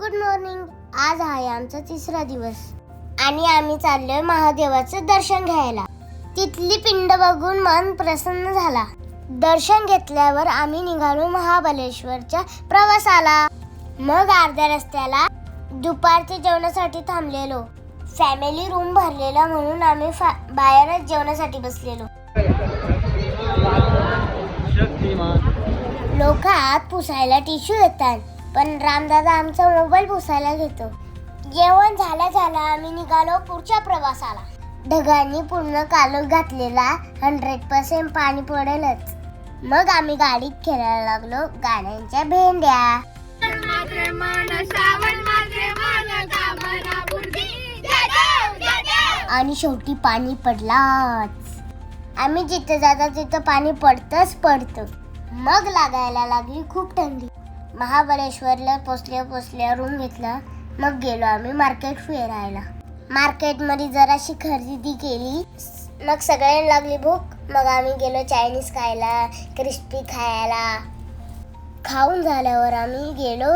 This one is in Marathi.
Good morning. आज आहे आमचा तिसरा दिवस आणि आम्ही चाललोय महादेवाचं दर्शन घ्यायला. तिथली पिंड बघून मन प्रसन्न झाला. दर्शन घेतल्यावर आम्ही निघालो महाबळेश्वरच्या प्रवासाला. मग अर्ध्या रस्त्याला दुपारच्या जेवणासाठी थांबलेलो. फॅमिली रूम भरलेला म्हणून आम्ही बाहेरच जेवणासाठी बसलेलो. लोक हात पुसायला टिश्यू देतात, पण रामदादा आमचा मोबाईल पुसायला घेतो. जेवण झाल्या आम्ही निघालो पुढच्या प्रवासाला. ढगांनी पूर्ण कालोख घातलेला 100% पाणी पडेलच. मग आम्ही गाडीत खेळायला लागलो गाण्यांच्या भेंड्या. आणि शेवटी पाणी पडलाच. आम्ही जिथे जातो तिथं पाणी पडतं. मग लागायला लागली खूप थंडी. महाबळेश्वरला पोचल्या रूम घेतला. मग गेलो आम्ही मार्केट फिरायला. मार्केटमध्ये जराशी खरेदी केली. मग सगळ्यांना लागली भूक. मग आम्ही गेलो चायनीज खायला, क्रिस्पी खायला. खाऊन झाल्यावर आम्ही गेलो